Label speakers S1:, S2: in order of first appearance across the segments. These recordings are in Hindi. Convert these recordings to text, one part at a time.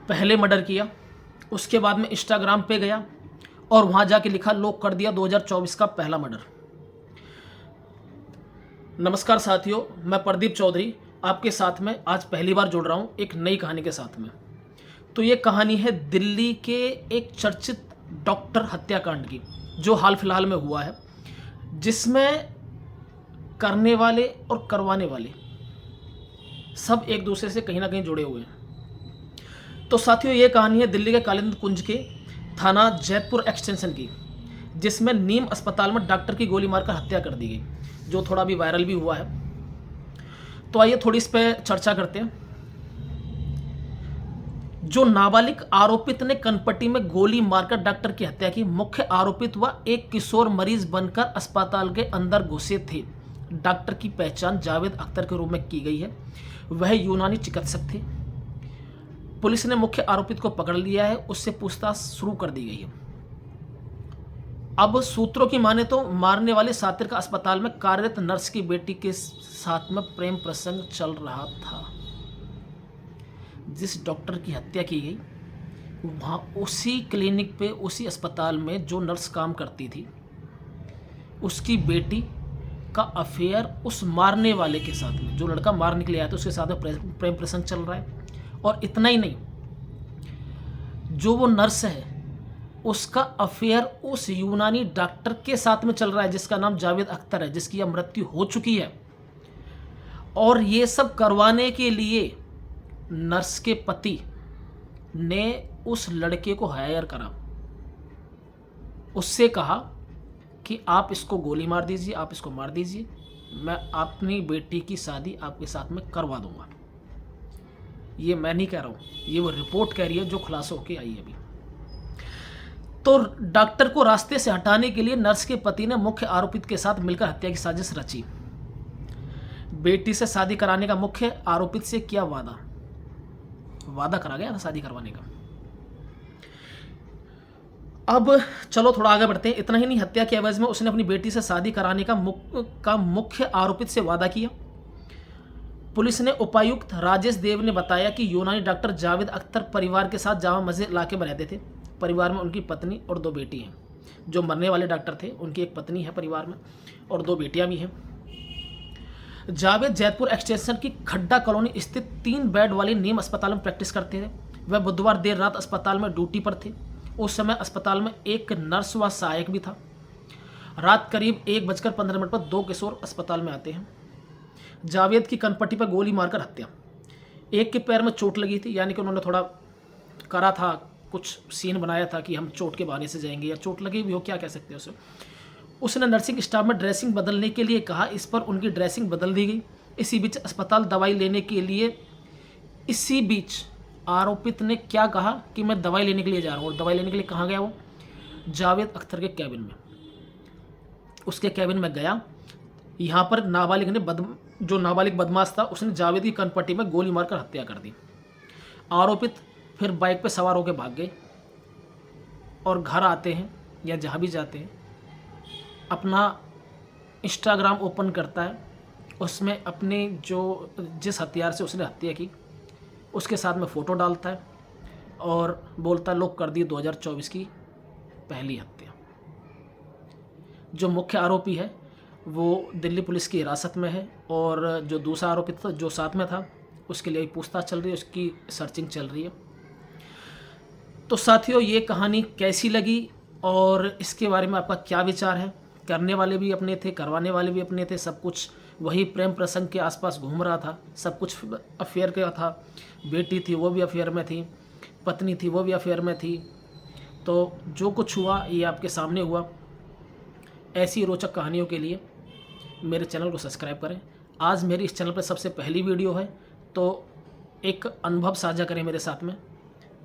S1: पहले मर्डर किया, उसके बाद में इंस्टाग्राम पे गया और वहाँ जाके लिखा लॉक कर दिया 2024 का पहला मर्डर। नमस्कार साथियों, मैं प्रदीप चौधरी आपके साथ में आज पहली बार जुड़ रहा हूँ एक नई कहानी के साथ में। तो ये कहानी है दिल्ली के एक चर्चित डॉक्टर हत्याकांड की, जो हाल फिलहाल में हुआ है, जिसमें करने वाले और करवाने वाले सब एक दूसरे से कहीं ना कहीं जुड़े हुए हैं। तो साथियों, ये कहानी है दिल्ली के कालिंदी कुंज के थाना जैतपुर एक्सटेंशन की, जिसमें नीम अस्पताल में डॉक्टर की गोली मारकर हत्या कर दी गई, जो थोड़ा भी वायरल भी हुआ है। तो आइए थोड़ी इस पर चर्चा करते हैं। जो नाबालिग आरोपित ने कनपट्टी में गोली मारकर डॉक्टर की हत्या की, मुख्य आरोपित व एक किशोर मरीज बनकर अस्पताल के अंदर घुसे थे। डॉक्टर की पहचान जावेद अख्तर के रूप में की गई है। वह यूनानी चिकित्सक थे। पुलिस ने मुख्य आरोपित को पकड़ लिया है, उससे पूछताछ शुरू कर दी गई है। अब सूत्रों की माने तो मारने वाले सातिर का अस्पताल में कार्यरत नर्स की बेटी के साथ में प्रेम प्रसंग चल रहा था। जिस डॉक्टर की हत्या की गई, वहाँ उसी क्लिनिक पे, उसी अस्पताल में जो नर्स काम करती थी, उसकी बेटी का अफेयर उस मारने वाले के साथ में, जो लड़का मारने के लिए आया था, उसके साथ में प्रेम प्रसंग चल रहा है। और इतना ही नहीं, जो वो नर्स है उसका अफेयर उस यूनानी डॉक्टर के साथ में चल रहा है, जिसका नाम जावेद अख्तर है, जिसकी अब मृत्यु हो चुकी है। और ये सब करवाने के लिए नर्स के पति ने उस लड़के को हायर करा। उससे कहा कि आप इसको गोली मार दीजिए, आप इसको मार दीजिए, मैं अपनी बेटी की शादी आपके साथ में करवा दूंगा। ये मैं नहीं कह रहा हूँ, ये वो रिपोर्ट कह रही है जो खुलासा होके आई है अभी। तो डॉक्टर को रास्ते से हटाने के लिए नर्स के पति ने मुख्य आरोपित के साथ मिलकर हत्या की साजिश रची। बेटी से शादी कराने का मुख्य आरोपित से किया वादा करा गया था शादी करवाने का। अब चलो थोड़ा आगे बढ़ते हैं। इतना ही नहीं, हत्या के एवज में उसने अपनी बेटी से शादी कराने का मुख्य आरोपित से वादा किया। पुलिस ने उपायुक्त राजेश देव ने बताया कि यूनानी डॉक्टर जावेद अख्तर परिवार के साथ जामा मस्जिद इलाके में रहते थे। परिवार में उनकी पत्नी और 2 बेटी हैं। जो मरने वाले डॉक्टर थे, उनकी एक पत्नी है परिवार में और 2 बेटियां भी हैं। जावेद जैतपुर एक्सटेंशन की खड्डा कॉलोनी स्थित 3 बेड वाली नीम अस्पताल में प्रैक्टिस करते थे। वह बुधवार देर रात अस्पताल में ड्यूटी पर थे। उस समय अस्पताल में एक नर्स व सहायक भी था। रात करीब 1:15 पर 2 किशोर अस्पताल में आते हैं। जावेद की कनपट्टी पर गोली मारकर हत्या। एक के पैर में चोट लगी थी, यानी कि उन्होंने थोड़ा करा था, कुछ सीन बनाया था कि हम चोट के बहाने से जाएंगे, या चोट लगी भी हो, क्या कह सकते हैं उसे। उसने नर्सिंग स्टाफ में ड्रेसिंग बदलने के लिए कहा, इस पर उनकी ड्रेसिंग बदल दी गई। इसी बीच अस्पताल दवाई लेने के लिए, इसी बीच आरोपित ने क्या कहा कि मैं दवाई लेने के लिए जा रहा हूँ। और दवाई लेने के लिए कहाँ गया वो? जावेद अख्तर के कैबिन में। उसके कैबिन में गया। यहाँ पर नाबालिग ने जो नाबालिग बदमाश था, उसने जावेद की कनपट्टी में गोली मारकर हत्या कर दी। आरोपित फिर बाइक पर सवार होकर भाग गए और घर आते हैं या जहाँ भी जाते हैं, अपना इंस्टाग्राम ओपन करता है। उसमें अपने जिस हथियार से उसने हत्या की, उसके साथ में फ़ोटो डालता है और बोलता है लॉक कर दी 2024 की पहली हत्या। जो मुख्य आरोपी है वो दिल्ली पुलिस की हिरासत में है, और जो दूसरा आरोपी था जो साथ में था, उसके लिए पूछताछ चल रही है, उसकी सर्चिंग चल रही है। तो साथियों, ये कहानी कैसी लगी और इसके बारे में आपका क्या विचार है? करने वाले भी अपने थे, करवाने वाले भी अपने थे, सब कुछ वही प्रेम प्रसंग के आसपास घूम रहा था, सब कुछ अफेयर का था। बेटी थी वो भी अफेयर में थी, पत्नी थी वो भी अफेयर में थी। तो जो कुछ हुआ ये आपके सामने हुआ। ऐसी रोचक कहानियों के लिए मेरे चैनल को सब्सक्राइब करें। आज मेरी इस चैनल पर सबसे पहली वीडियो है, तो एक अनुभव साझा करें मेरे साथ में।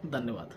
S1: धन्यवाद।